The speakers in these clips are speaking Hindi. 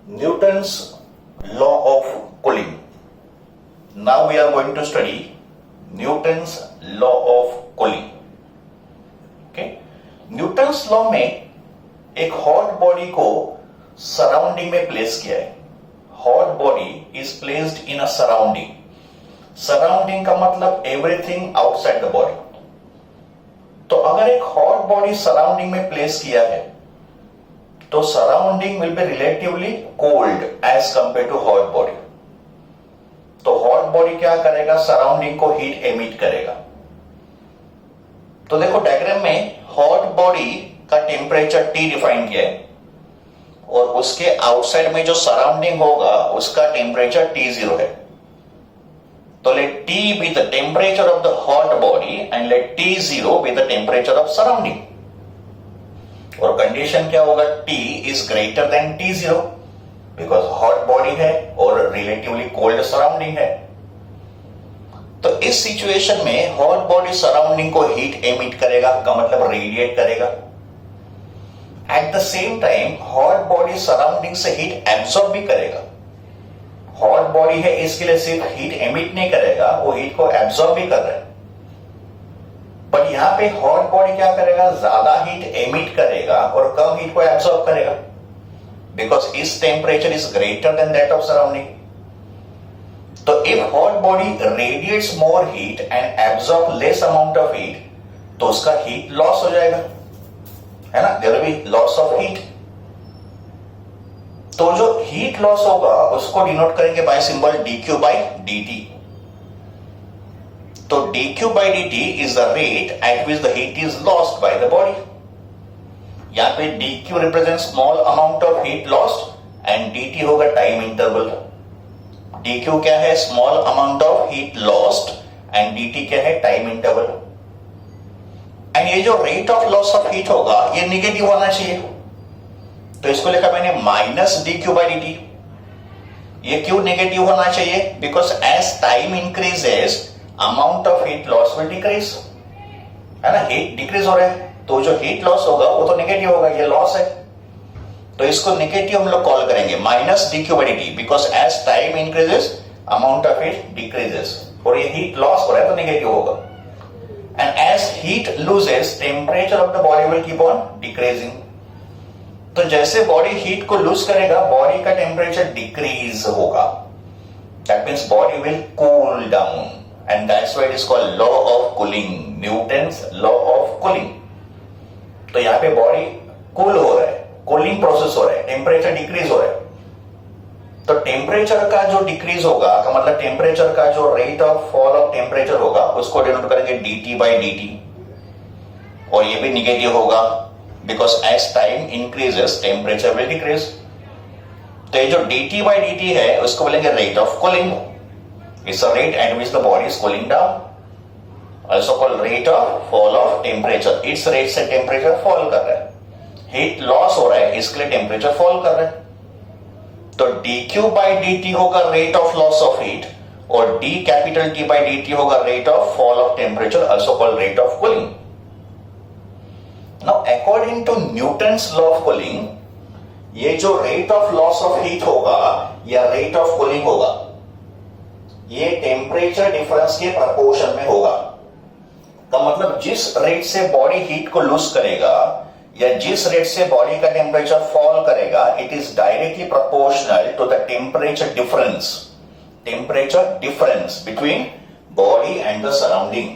Newton's law of cooling. Now we are going to study Newton's law of cooling. Okay? Newton's law में एक हॉट बॉडी को सराउंडिंग में प्लेस किया है. Hot body is placed in a surrounding. Surrounding का मतलब एवरीथिंग आउटसाइड द बॉडी. तो अगर एक हॉट बॉडी सराउंडिंग में प्लेस किया है तो surrounding will be relatively cold as compare to hot body. तो हॉट बॉडी क्या करेगा? सराउंडिंग को हीट एमिट करेगा. तो देखो डायग्राम में हॉट बॉडी का टेम्परेचर T डिफाइन किया है और उसके आउटसाइड में जो सराउंडिंग होगा उसका टेम्परेचर T0 है. तो let T be the temperature of the hot body and let T0 be the temperature of surrounding. और कंडीशन क्या होगा? T is greater than T0 because hot body है और रिलेटिवली कोल्ड सराउंडिंग है. तो इस सिचुएशन में हॉट बॉडी सराउंडिंग को हीट एमिट करेगा, का मतलब रेडिएट करेगा. At the same time hot body surrounding से हीट एब्सॉर्ब भी करेगा. हॉट बॉडी है इसके लिए सिर्फ हीट एमिट नहीं करेगा, वो हीट को एब्सॉर्ब भी कर रहा है. बट यहां पे हॉट बॉडी क्या करेगा? ज्यादा हीट एमिट करेगा और कम हीट को एब्सॉर्ब करेगा बिकॉज इस temperature is greater than that of surrounding. तो if hot body radiates more heat and absorb less amount of heat तो उसका हीट लॉस हो जाएगा, है ना? There will be loss of heat. तो जो हीट लॉस होगा उसको डिनोट करेंगे by symbol dq by dt. तो dq by dt is the rate at which the heat is lost by the body. यहां पे dq represent small amount of heat lost and dt होगा टाइम इंटरवल. dq क्या है? Small amount of heat lost and dt क्या है? Time interval. एंड ये जो rate of loss of heat होगा ये निगेटिव होना चाहिए. तो इसको लिखा मैंने माइनस dq by dt. ये क्यों नेगेटिव होना चाहिए? Because as time increases amount of heat loss will decrease, है ना? हीट डिक्रीज हो रहा है तो जो हीट लॉस होगा वो तो नेगेटिव होगा, ये लॉस है. तो इसको नेगेटिव हम लोग कॉल करेंगे minus dq by dt because as time increases amount of heat decreases. और ये हीट लॉस हो रहा है तो नेगेटिव होगा. And as heat loses temperature of the body will keep on decreasing. तो जैसे बॉडी हीट को लूज करेगा बॉडी का टेम्परेचर डिक्रीज होगा. That means body will cool down and that's why it is called law of cooling, Newton's law of cooling. तो यहां पे बॉडी कूल हो रहा है, कूलिंग प्रोसेस हो रहा है, टेम्परेचर डिक्रीज हो रहा है. तो टेम्परेचर का जो डिक्रीज होगा का मतलब टेम्परेचर का जो rate of fall of temperature होगा उसको डिनोट करेंगे dt by dt. और ये भी निगेटिव होगा because as time increases temperature will decrease. तो ये जो dt by dt है उसको बोलेंगे rate of cooling. It's a rate at which the body is cooling down. Also called rate of fall of temperature. इस रेट से टेम्परेचर फॉल कर रहा है, हीट लॉस हो रहा है इसके लिए टेम्परेचर फॉल कर रहा है. तो dq by dt होगा rate of loss of heat और d capital T by dt होगा rate of fall of temperature, also called rate of cooling. Now according to Newton's law of cooling ये जो rate of loss of heat होगा या रेट ऑफ कूलिंग होगा ये टेम्परेचर डिफरेंस के प्रपोर्शन में होगा. का मतलब जिस रेट से बॉडी हीट को लूज करेगा या जिस रेट से बॉडी का टेम्परेचर फॉल करेगा it is directly proportional to the temperature difference. Temperature difference between body and the surrounding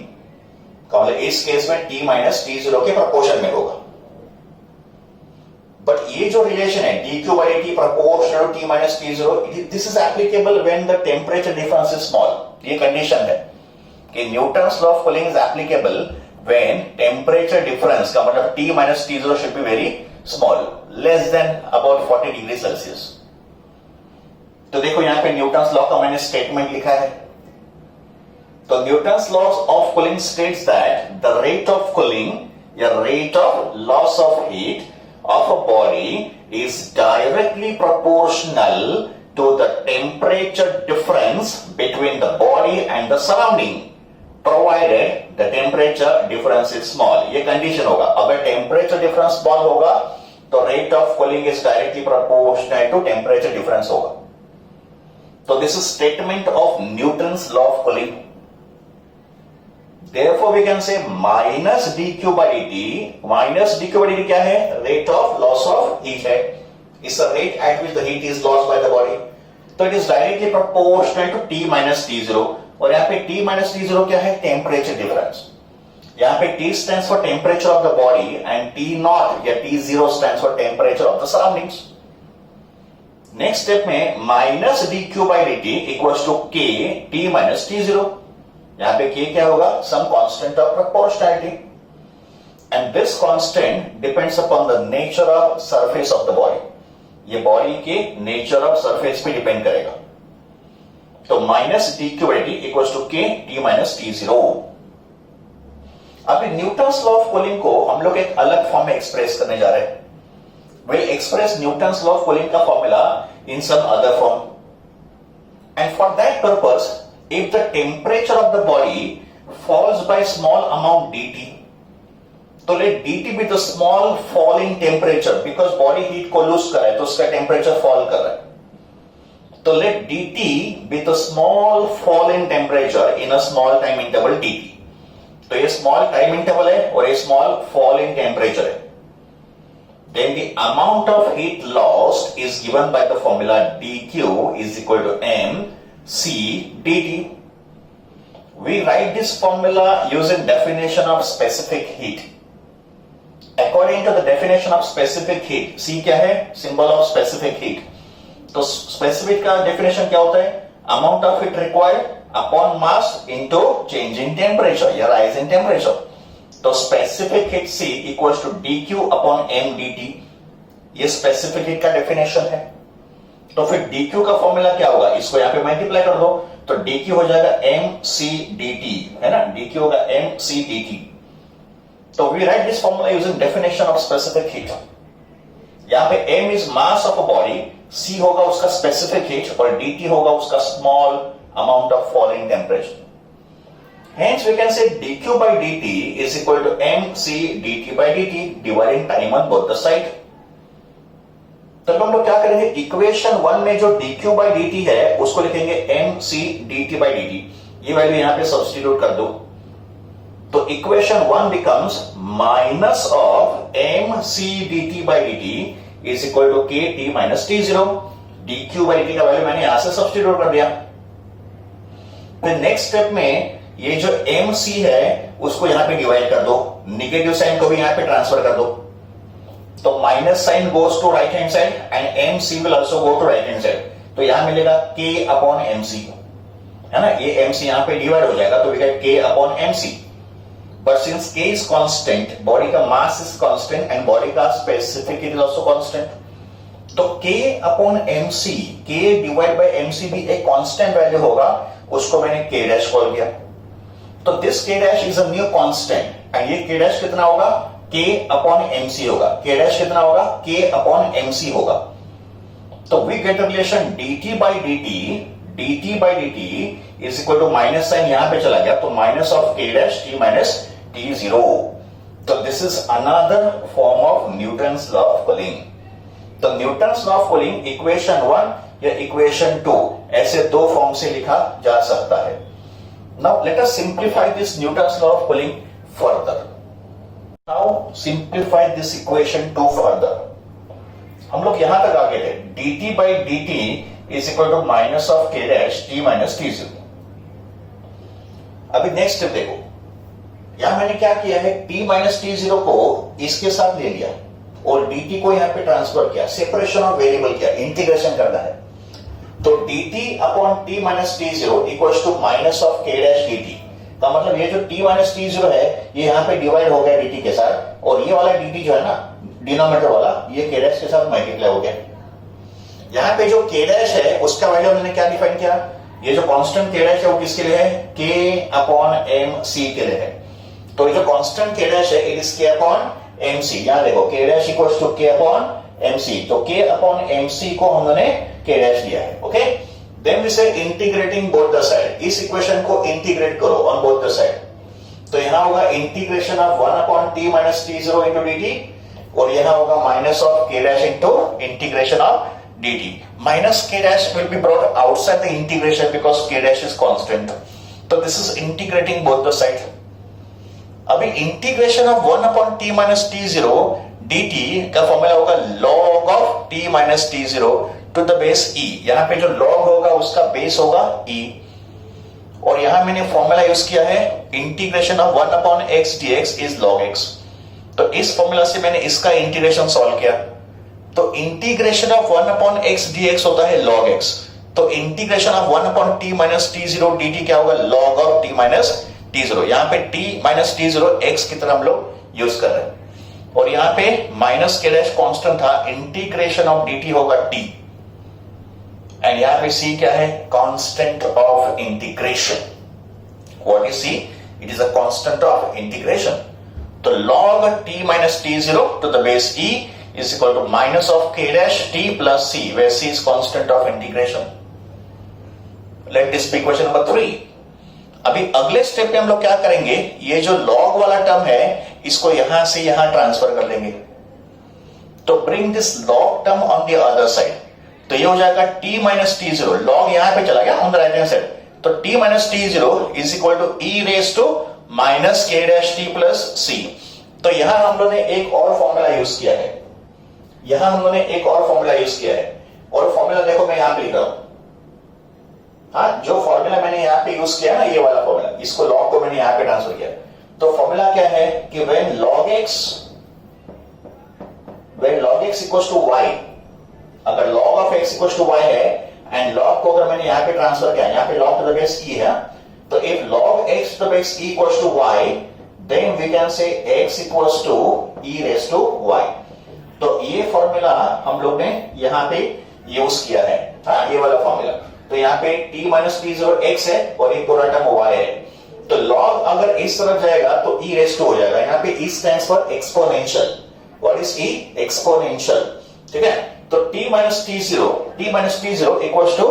का मतलब इस केस में T माइनस T0 के प्रोपोर्शन में होगा. बट ये जो रिलेशन है dq by dt proportional to T minus T0 this is applicable when the temperature difference is small. ये कंडीशन है कि Newton's law of cooling is applicable when temperature difference का मतलब T minus T0 should be very small, less than about 40 degree Celsius. तो देखो यहां पे न्यूटन्स लॉ का मैंने स्टेटमेंट लिखा है. तो Newton's law of cooling states that the rate of cooling या rate of loss of heat of a body is directly proportional to the temperature difference between the body and the surrounding provided the temperature difference is small. ये कंडीशन होगा. अगर टेम्परेचर डिफरेंस स्मॉल होगा तो rate of cooling is directly proportional to temperature difference होगा. तो this is statement of Newton's law of cooling. Therefore we can say minus dq by dt. Minus dq by dt क्या है? Rate of loss of heat है. It's the rate at which the heat is lost by the body. तो it is directly proportional to T minus T0. और यहाँ पे T minus T0 क्या है? Temperature difference. यहाँ पे T stands for temperature of the body and T naught या T0 stands for temperature of the surroundings. Next step में minus dq by dt equals to K T minus T0. यहां पे k क्या होगा? Some constant of proportionality. And this constant depends upon the nature of surface of the body. ये बॉडी के नेचर ऑफ सरफेस पे डिपेंड करेगा. तो minus D Q by T equals to K T minus T zero. अभी न्यूटन्स लॉ ऑफ कूलिंग को हम लोग एक अलग फॉर्म में एक्सप्रेस करने जा रहे हैं. we'll express Newton's law of cooling का formula in some other form. And for that purpose, if the temperature of the body falls by small amount dt, तो let dt be the small fall in temperature because body heat को lose कर रहा है तो उसका temperature fall कर रहा है. तो let dt be the small fall in temperature in a small time interval dt. तो ये small time interval है और ये small fall in temperature है. Then the amount of heat lost is given by the formula dq is equal to mc dt. We write this formula using definition of specific heat. According to the definition of specific heat, C क्या है? Symbol of specific heat. तो specific का definition क्या होता है? Amount of heat required upon mass into change in temperature या rise in temperature. तो specific heat C equals to dq upon m dt. ये specific heat का definition है. तो फिर dq का फॉर्मूला क्या होगा? इसको यहाँ पे मल्टीप्लाई कर दो तो dq हो जाएगा mc dt, है ना? dq होगा mc dt. तो we write this formula using definition of specific heat. यहाँ पे m is mass of a body, c होगा उसका specific heat और dt होगा उसका small amount of falling temperature. Hence we can say dq by dt is equal to mc dt by dt dividing time on both the side. तो हम लोग क्या करेंगे? इक्वेशन 1 में जो dq by dt है उसको लिखेंगे mc dt by dt. ये वैल्यू यहां पे सब्स्टिट्यूट कर दो तो equation 1 becomes minus of mc dt by dt is equal to kt minus t0. dq by dt का वैल्यू मैंने यहां से सब्स्टिट्यूट कर दिया. फिर नेक्स्ट स्टेप में ये जो mc है उसको यहां पे डिवाइड कर दो, निगेटिव साइन को भी यहां पे ट्रांसफर कर दो तो minus sign goes to right hand side and mc will also go to right hand side. तो यहां मिलेगा k अपॉन mc, है ना? ये mc यहां पे डिवाइड हो जाएगा तो we get k upon mc. But since k is constant, body का mass is constant and body का specific heat is also constant, तो k upon mc, k divide by mc भी एक कांस्टेंट वैल्यू होगा, उसको मैंने k डैश कॉल किया. तो this k dash is a new constant and ये k डैश कितना होगा? k अपॉन mc होगा. k डैश कितना होगा? k अपॉन mc होगा. तो we get relation dt by dt is equal to minus sign यहां पे चला गया तो minus of k dash t minus t0. तो this is another form of Newton's law of cooling. तो Newton's law of cooling equation 1 या इक्वेशन 2 ऐसे दो फॉर्म से लिखा जा सकता है. Now let us simplify this Newton's law of cooling further. Now simplify this equation 2 further. हम लोग यहां तक आ गए थे dt by dt is equal to minus of k dash t minus t0. अभी नेक्स्ट स्टेप देखो, यहां मैंने क्या किया है? t माइनस t0 को इसके साथ ले लिया और dt को यहां पे ट्रांसफर किया, सेपरेशन ऑफ वेरिएबल किया, इंटीग्रेशन करना है. तो dt upon t minus t0 equals to minus of k dash dt. का मतलब ये जो t माइनस t0 है ये यहां पे डिवाइड हो गया dt के साथ और ये वाला dt जो है ना डिनोमिनेटर वाला ये k डैश के साथ मल्टीप्लाई हो गया. यहां पे जो k डैश है उसका वैल्यू हमने क्या डिफाइन किया? ये जो कांस्टेंट k डैश है वो किसके लिए है? k अपॉन mc के लिए है. तो ये जो कांस्टेंट k डैश है it is k upon mc. यहां देखो k dash equals to k upon mc. तो k अपॉन mc को हमने k डैश लिया है. Okay, then we say integrating both the side. इस इक्वेशन को इंटीग्रेट करो ऑन बोथ द साइड. तो यहां होगा integration of 1 upon t minus t0 into dt और यह होगा minus of k dash into integration of dt. Minus k dash will be brought outside the integration because k dash is constant. तो this is integrating both the side. अभी integration of 1 upon t minus t0 dt का फॉर्मूला होगा log of t minus t0 to the base e. यहां पे जो log होगा उसका बेस होगा e. और यहां मैंने फॉर्मूला यूज किया है integration of 1 upon x dx is log x. तो इस फॉर्मूला से मैंने इसका इंटीग्रेशन सॉल्व किया. तो integration of 1 upon x dx होता है log x. तो integration of 1 upon t minus t0 dt क्या होगा log of t minus t0. यहां पे t माइनस t0 x की तरह हम लोग यूज कर रहे हैं. और यहां पे माइनस k डैश कांस्टेंट था, इंटीग्रेशन ऑफ dt होगा t. एंड यहां पे c क्या है? Constant of integration. What is c? It is a constant of integration. तो log t minus t0 to the base e is equal to minus of k dash t plus c, where c is constant of integration. Let this be question number 3. अभी अगले स्टेप में हम लोग क्या करेंगे, ये जो log वाला टर्म है इसको यहां से यहां ट्रांसफर कर लेंगे. तो bring this log term on the other side. तो ये हो जाएगा t minus t0. log यहां पे चला गया on the right hand side. तो t minus t0 is equal to e raised to minus k dash t plus c. तो यहां हम लोगों ने एक और फॉर्मूला यूज किया है. और फॉर्मूला देखो मैं यहां पे लिख रहा हूं. हाँ, जो फॉर्मूला मैंने यहां पे यूज किया ना, ये वाला फॉर्मूला, इसको log को मैंने यहां पे ट्रांसफर किया. तो फॉर्मूला क्या है कि when log x equals to y, अगर log of x equals to y है एंड log को अगर मैंने यहां पे ट्रांसफर किया, यहां पे log to the base e है. तो if log x to the base e equals to y, then we can say x equals to e raised to y. तो ये फॉर्मूला हम लोग ने यहां पे यूज किया है. हाँ, ये वाला फॉर्मूला. तो यहां पे t माइनस t0 x है और एक पूरा टर्म y है. तो log अगर इस तरफ जाएगा तो e raised to हो जाएगा. यहां पे e stands for exponential. What is e? Exponential. ठीक है. तो t minus t0 equals to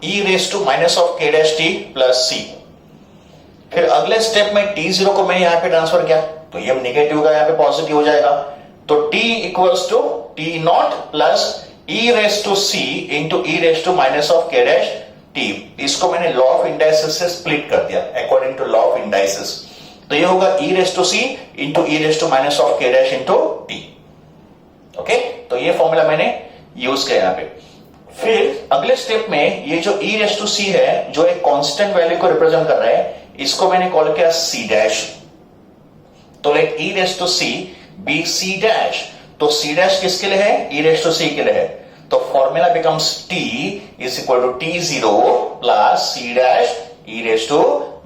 e raised to minus of k dash t plus c. फिर अगले स्टेप में t0 को मैं यहां पे ट्रांसफर किया, तो ये नेगेटिव का यहां पे पॉजिटिव हो जाएगा. तो t equals to t naught plus e raise to c into e raise to minus of k dash t. इसको मैंने लॉ ऑफ इंडाइसिस से स्प्लिट कर दिया according to law of indices. तो ये होगा e raise to c into e raise to minus of k dash into t. Okay, तो ये फॉर्मूला मैंने यूज किया यहां पे. फिर अगले स्टेप में ये जो e रेस टू c है, जो एक कांस्टेंट वैल्यू को रिप्रेजेंट कर रहा है, इसको मैंने कॉल किया c डैश. तो let e raise to c be c dash. तो c डैश किसके लिए है? e रेस टू c के लिए है. तो formula becomes t is equal to t0 plus c dash e raise to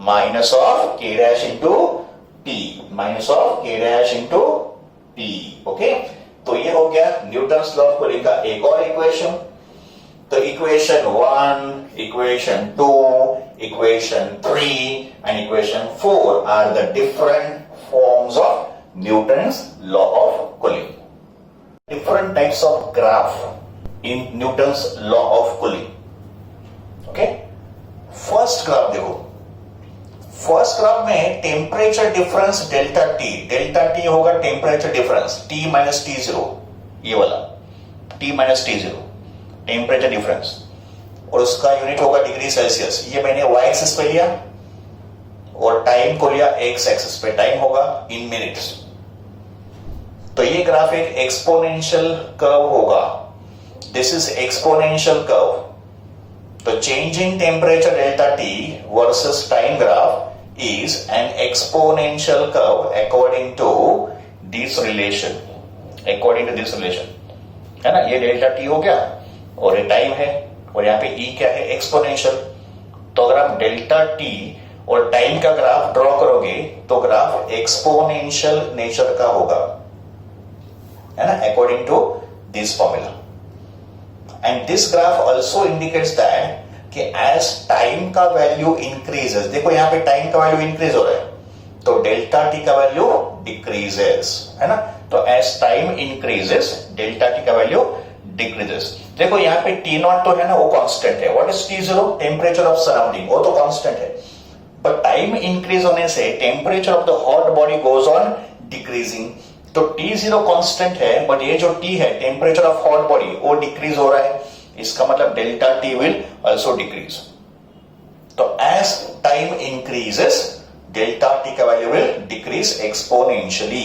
minus of k dash into t, minus of k dash into t. Okay, तो ये हो गया न्यूटन्स लॉ ऑफ कूलिंग का एक और इक्वेशन. तो equation 1, equation 2, equation 3 and equation 4 are the different forms of Newton's law of cooling. Different types of graph in Newton's law of cooling. Okay? First graph देखो. फर्स्ट ग्राफ में टेम्परेचर डिफरेंस डेल्टा टी होगा temperature difference T minus T0, ये वाला T minus T0 temperature difference, और उसका यूनिट होगा डिग्री सेल्सियस. ये मैंने y एक्सिस पे लिया और टाइम को लिया x एक्सिस पे. टाइम होगा इन मिनट्स. तो ये ग्राफ एक एक्सपोनेंशियल कर्व होगा. This is exponential curve. तो changing temperature delta t versus time graph is an exponential curve according to this relation. है ना, ये डेल्टा t हो गया और ये टाइम है और यहाँ पे e क्या है? एक्सपोनेंशियल. तो अगर आप डेल्टा t और टाइम का ग्राफ ड्रॉ करोगे तो ग्राफ एक्सपोनेंशियल नेचर का होगा, है ना, according to this formula. And this graph also indicates that कि एज टाइम का वैल्यू इंक्रीजेस, देखो यहां पे टाइम का वैल्यू इंक्रीज हो रहा है तो डेल्टा टी का वैल्यू डिक्रीजेस, है ना. तो as time increases delta T का वैल्यू डिक्रीजेस. देखो यहाँ पे टी नॉट तो है ना, वो कांस्टेंट है. What is T0? Temperature of surrounding, वो तो कांस्टेंट है. बट टाइम इंक्रीज होने से temperature of the hot body goes on decreasing तो T0 कांस्टेंट है, बट ये जो T है टेम्परेचर ऑफ हॉट बॉडी वो डिक्रीज हो रहा है, इसका मतलब delta T will also decrease. तो as time increases delta T का वैल्यू विल डिक्रीज एक्सपोनेंशियली।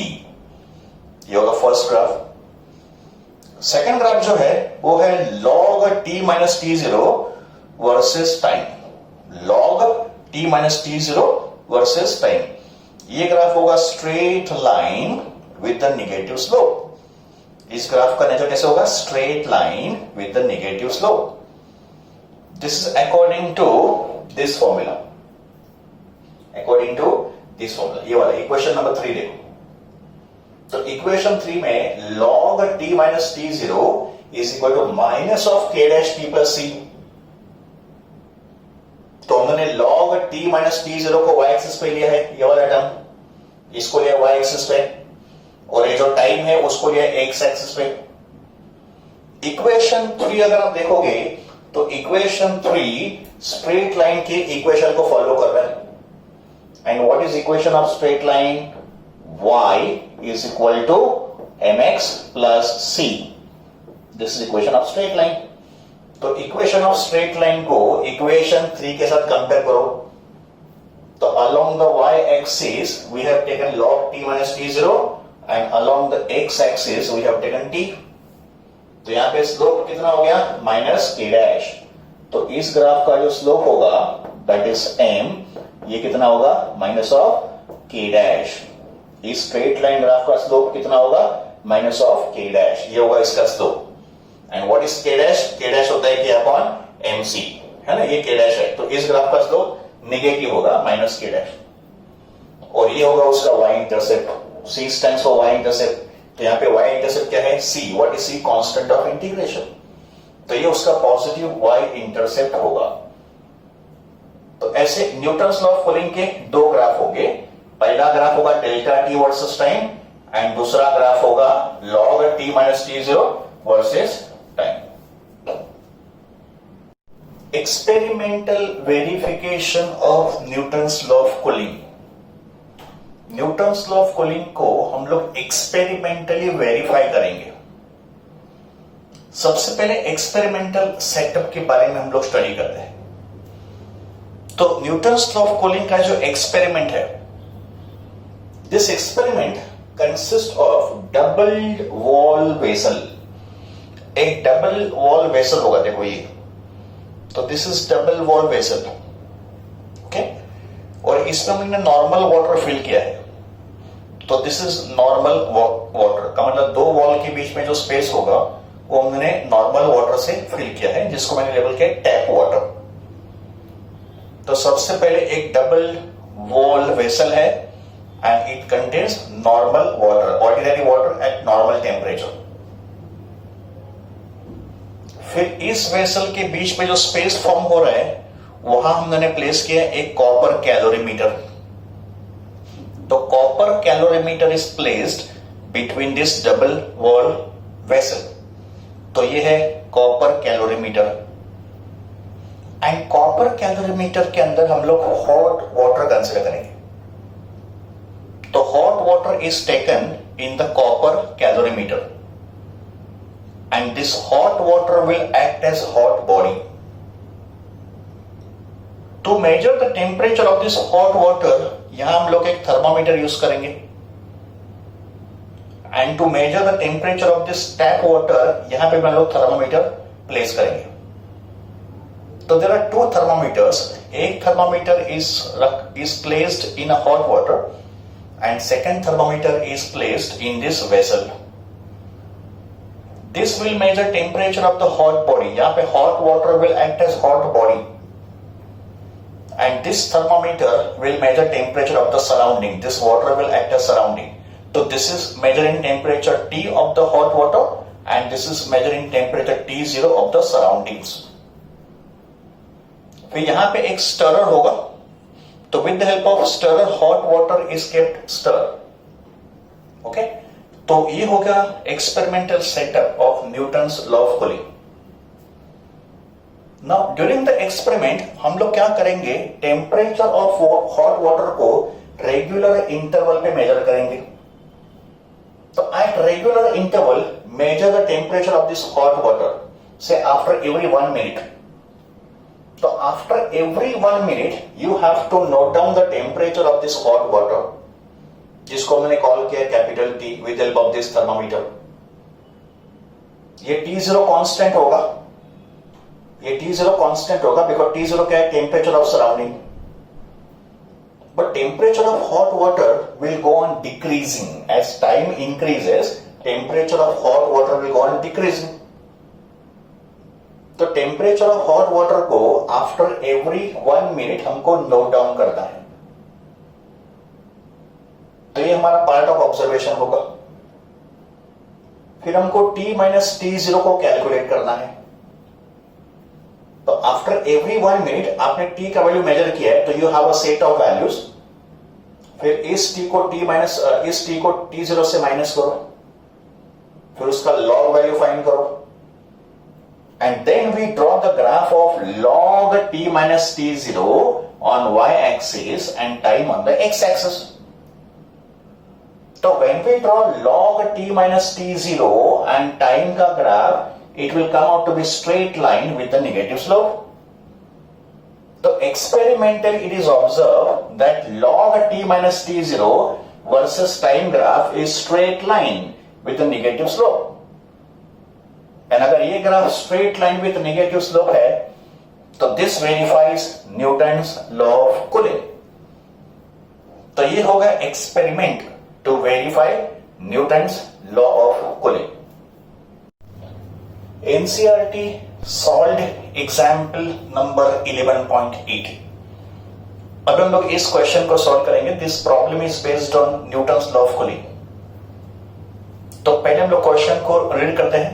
ये होगा फर्स्ट ग्राफ। सेकंड ग्राफ जो है वो है log T minus T0 versus time. log T minus T0 versus time. ये ग्राफ होगा straight line with the negative slope. इस ग्राफ का नेचर कैसे होगा? Straight line with the negative slope. This is according to this formula. According to this formula, ये वाला इक्वेशन नंबर 3 देखो। तो इक्वेशन 3 में log T minus T0 is equal to minus of K dash T plus C। तो हमने log T माइनस T0 को y एक्सिस पे लिया है, ये वाला टर्म, इसको लिया y एक्सिस पे, और ये जो टाइम है उसको लिया x एक्सिस पे। इक्वेशन 3 अगर आप देखोगे तो इक्वेशन 3 स्ट्रेट लाइन के इक्वेशन को फॉलो कर रहा है। And what is equation of straight line? y is equal to mx plus c. This is equation of straight line. तो इक्वेशन ऑफ स्ट्रेट लाइन को इक्वेशन 3 के साथ कंपेयर करो। तो along the y axis we have taken log t minus t0 and along the x axis we have taken t. तो यहां पे स्लोप कितना हो गया? Minus k dash. तो इस ग्राफ का जो स्लोप होगा दैट इज m, ये कितना होगा? Minus of k dash. इस स्ट्रेट लाइन ग्राफ का स्लोप कितना होगा? Minus of k dash. ये होगा इसका slope. And what is k dash? k dash होता है k अपॉन mc, है ना, ये k डैश है। तो इस ग्राफ का स्लोप नेगेटिव होगा, माइनस k डैश। और ये होगा उसका y intercept. c stands for y intercept. तो यहाँ पे y इंटरसेप्ट क्या है? c। What is c? Constant of integration. तो ये उसका पॉजिटिव y इंटरसेप्ट होगा। तो ऐसे न्यूटन्स लॉ ऑफ कूलिंग के दो ग्राफ होंगे। पहला ग्राफ होगा delta T versus time, and दूसरा ग्राफ होगा log T minus T0 versus time. Experimental verification of Newton's law of cooling. Newton's law of cooling को हम लोग एक्सपेरिमेंटली वेरीफाई करेंगे। सबसे पहले एक्सपेरिमेंटल सेटअप के बारे में हम लोग स्टडी करते हैं। तो न्यूटन्स लॉ ऑफ कूलिंग का जो एक्सपेरिमेंट है, this experiment consist of doubled wall vessel. एक डबल वॉल वेसल होगा, देखो ये। तो this is double wall vessel, okay. और इसमें हमने नॉर्मल वाटर फिल किया है। तो दिस इज नॉर्मल वाटर का मतलब दो वॉल के बीच में जो स्पेस होगा वो हमने नॉर्मल वाटर से फिल किया है, जिसको मैंने लेबल किया टैप वाटर। तो सबसे पहले एक डबल वॉल वेसल है and it contains normal water, ordinary water at normal temperature. फिर इस वेसल के बीच में जो स्पेस फॉर्म हो रहा है वहां हमने प्लेस किया एक कॉपर कैलोरीमीटर। तो copper calorimeter is placed between this double wall vessel. तो ये है copper calorimeter. And copper calorimeter के अंदर हम लोग हॉट वाटर कंसिडर करेंगे। तो hot water is taken in the copper calorimeter and this hot water will act as hot body. To measure the temperature of this hot water, यहां हम लोग एक थर्मामीटर यूज करेंगे। And to measure the temperature of this tap water, यहां पे हम लोग थर्मामीटर प्लेस करेंगे। तो देयर आर टू थर्मामीटर्स। एक thermometer is placed in a hot water and second thermometer is placed in this vessel. This will measure temperature of the hot body. यहां पे hot water will act as hot body and this thermometer will measure temperature of the surrounding. This water will act as surrounding. So this is measuring temperature T of the hot water and this is measuring temperature T0 of the surroundings. फिर यहाँ पे एक stirrer होगा। तो with the help of stirrer hot water is kept stir. Okay? तो ये होगा experimental setup of Newton's law of cooling. Now during the experiment हम लोग क्या करेंगे? टेम्परेचर ऑफ हॉट वाटर को रेगुलर इंटरवल पे मेजर करेंगे। तो at regular interval measure the temperature of this hot water, say after every 1 minute. So after every 1 minute you have to note down the temperature of this hot water, जिसको मैंने कॉल किया capital T with help of this thermometer. ये T0 कांस्टेंट होगा, ये T0 कांस्टेंट होगा बिकॉज T0 क्या है, temperature of surrounding. But temperature of hot water will go on decreasing as time increases. Temperature of hot water will go on decreasing. तो temperature of hot water को after every 1 minute हमको note down करना है. तो ये हमारा पार्ट ऑफ ऑब्जर्वेशन होगा. फिर हमको T माइनस T0 को कैलकुलेट करना है. तो आफ्टर एवरी 1 मिनट आपने T का वैल्यू मेजर किया है, तो you have a set of values. फिर इस T को T0 से माइनस करो, फिर उसका लॉग वैल्यू फाइंड करो, and then we draw the graph of log T minus T0 on y axis and time on the x axis. तो when we draw log T minus T0 and time का graph, it will come out to be straight line with the negative slope. So experimentally it is observed that log T minus T0 versus time graph is straight line with a negative slope. And अगर ये graph straight line with negative slope है, तो this verifies Newton's law of cooling. तो ये होगा experiment to verify Newton's law of cooling. NCERT solved example number 11.8. अब हम लोग इस क्वेश्चन को सॉल्व करेंगे. This problem is based on Newton's law of cooling. तो पहले हम लोग क्वेश्चन को रीड करते हैं.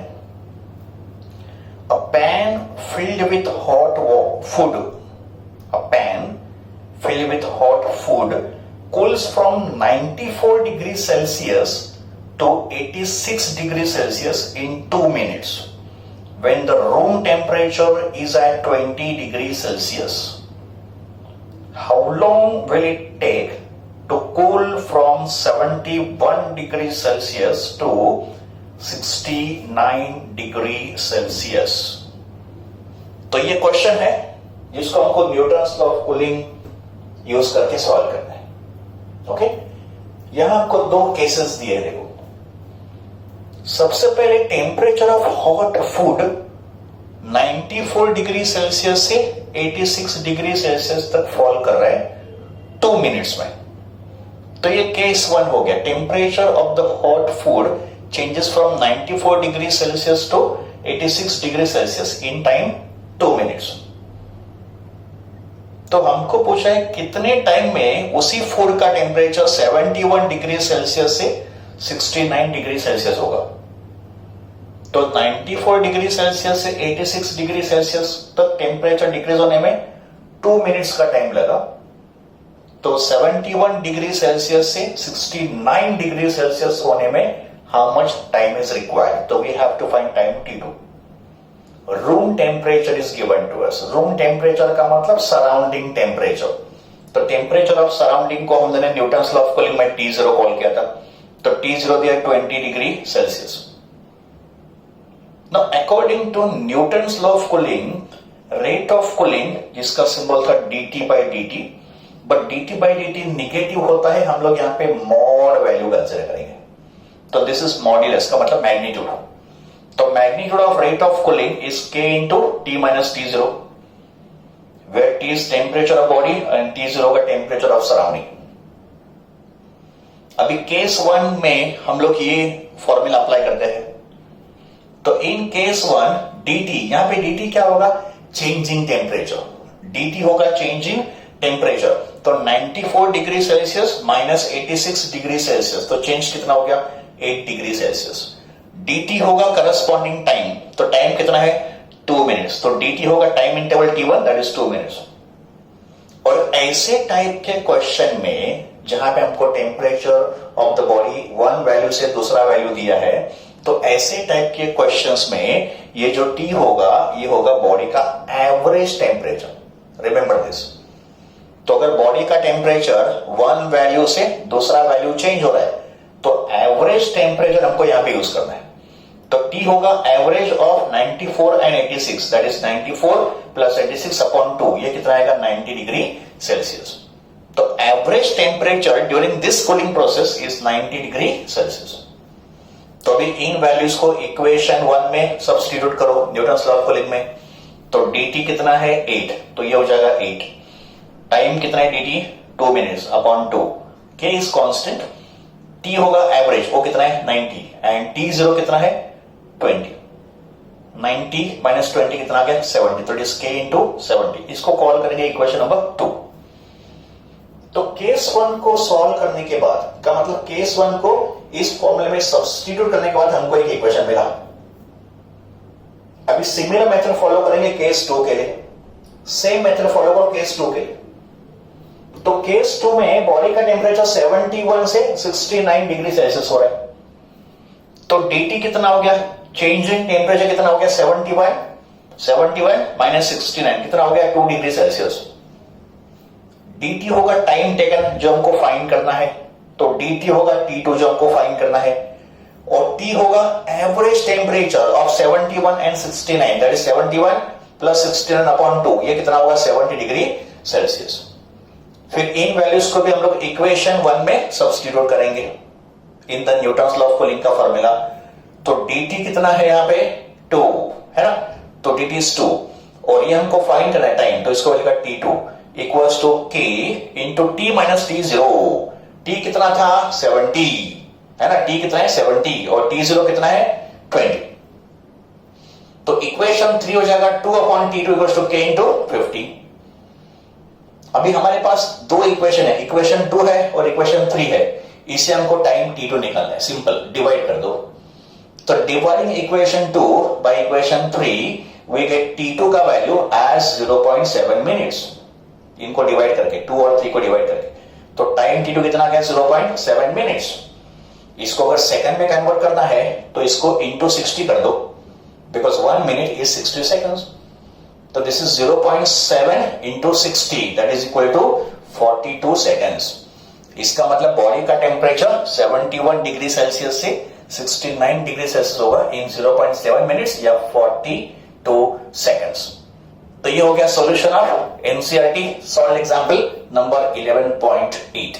A pan filled with hot food, a pan filled with hot food cools from 94 degrees Celsius to 86 degrees Celsius in 2 minutes when the room temperature is at 20 degrees Celsius. How long will it take to cool from 71 degrees Celsius to 69 degrees Celsius? तो ये क्वेश्चन है जिसको हमको Newton's law of cooling use करके सॉल्व करना है. ओके, यहां आपको दो केसेस दिए. देखो, सबसे पहले temperature of hot food 94 degree Celsius से 86 डिग्री सेल्सियस तक फॉल कर रहा है 2 मिनट्स में. तो ये केस 1 हो गया. Temperature of the hot food changes from 94 degree Celsius to 86 degree Celsius in time 2 minutes. तो हमको पूछा है कितने टाइम में उसी फूड का टेम्परेचर 71 डिग्री सेल्सियस से 69 डिग्री सेल्सियस होगा. तो 94 डिग्री सेल्सियस से 86 डिग्री सेल्सियस तक टेम्परेचर डिक्रीज होने में 2 मिनट्स का टाइम लगा. तो 71 डिग्री सेल्सियस से 69 डिग्री सेल्सियस होने में how much time is required? तो we have to find time T2. Room temperature is given to us. Room temperature का मतलब सराउंडिंग टेम्परेचर. तो टेम्परेचर ऑफ सराउंडिंग को हमने न्यूटन्स लॉ ऑफ कूलिंग में T0 कॉल किया था. तो T0 दिया 20 degree Celsius. Now according to Newton's law of cooling, rate of cooling जिसका सिंबल था dt by dt, but dt by dt negative होता है. हम लोग यहां पे मॉड वैल्यू कंसिडर करेंगे. तो दिस इज मॉड्यूलस का मतलब मैग्नीट्यूड. तो magnitude of rate of cooling is K into T minus T0, where T is temperature of body and T0 का temperature of surrounding. अभी केस 1 में हम लोग ये फॉर्मूला अप्लाई करते हैं. तो इन केस 1 dt, यहां पे dt क्या होगा? Changing temperature. dt होगा चेंजिंग टेम्परेचर. तो 94 degree Celsius minus 86 degree Celsius, तो चेंज कितना हो गया? 8 डिग्री सेल्सियस. dt होगा करस्पॉन्डिंग टाइम. तो टाइम कितना है? 2 मिनट्स. तो dt होगा time interval T1, that is 2 minutes. और ऐसे टाइप के क्वेश्चन में जहां पे हमको temperature of the body 1 value से दूसरा वैल्यू दिया है, तो ऐसे टाइप के क्वेश्चंस में ये जो T होगा, ये होगा बॉडी का एवरेज टेम्परेचर. Remember this. तो अगर बॉडी का टेम्परेचर 1 वैल्यू से दूसरा वैल्यू चेंज हो रहा है, तो एवरेज टेम्परेचर हमको यहां पे यूज करना है। तो T होगा average of 94 and 86, that is 94 plus 86 upon 2, ये कितना आएगा 90 डिग्री सेल्सियस। तो average temperature during this cooling process is 90 degree Celsius. तो अभी इन वैल्यूज को इक्वेशन 1 में सब्स्टिट्यूट करो न्यूटन्स लॉ ऑफ कूलिंग में। तो dt कितना है 8, तो ये हो जाएगा 8। टाइम कितना है dt 2 मिनट्स अपॉन 2, के इज कांस्टेंट। t होगा एवरेज, वो कितना है 90 एंड t0 कितना है 20। 90 माइनस 20 कितना आ गया 70, तो इट इज k इंटू 70। इसको कॉल करेंगे इक्वेशन नंबर 2। तो केस 1 को सॉल्व करने के बाद का मतलब केस 1 को इस फॉर्मूले में सब्स्टिट्यूट करने के बाद हमको एक इक्वेशन मिला। अभी सिमिलर मेथड फॉलो करेंगे केस 2 के लिए, सेम मेथड फॉलो करो केस 2 के लिए। तो केस 2 में बॉडी का टेम्परेचर 71 से 69 डिग्री सेल्सियस हो रहा है। तो dt कितना हो गया, चेंज इन टेम्परेचर कितना हो गया 71 माइनस 69 कितना हो गया 2 डिग्री सेल्सियस। dt होगा टाइम टेकन जो हमको फाइंड करना है, तो dt होगा t2 जो हमको फाइंड करना है, और t होगा average temperature of 71 and 69, that is 71 plus 69 upon 2, ये कितना होगा 70 डिग्री सेल्सियस। फिर इन वैल्यूज को भी हम लोग इक्वेशन 1 में सब्स्टिट्यूट करेंगे in the Newton's law of cooling का फॉर्मूला। तो dt कितना है यहां पे 2 है ना, तो dt इज 2, और ये हमको फाइंड करना है टाइम, तो इसको लिखा t2 equals to k into t minus t0। t कितना था 70 है ना, t कितना है 70 और t0 कितना है 20। तो इक्वेशन 3 हो जाएगा 2 upon t2 equals to k into 50। अभी हमारे पास दो इक्वेशन है, इक्वेशन 2 है और इक्वेशन 3 है, इसे हमको टाइम t2 निकालना है। सिंपल, डिवाइड कर दो। तो dividing equation 2 by equation 3 we get t2 का वैल्यू एज 0.7 मिनट्स। इनको डिवाइड करके 2 और 3 को डिवाइड करके, तो टाइम t2 कितना गया 0.7 मिनट्स। इसको अगर सेकंड में कन्वर्ट करना है तो इसको इंटू 60 कर दो, बिकॉज 1 मिनट इज 60 सेकंड्स। तो this is 0.7 into 60, that is equal to 42 seconds. इसका मतलब बॉडी का टेम्परेचर 71 डिग्री सेल्सियस से 69 डिग्री सेल्सियस होगा इन 0.7 मिनट्स या 42 सेकंड्स। तो ये हो गया solution of NCERT solve example number 11.8।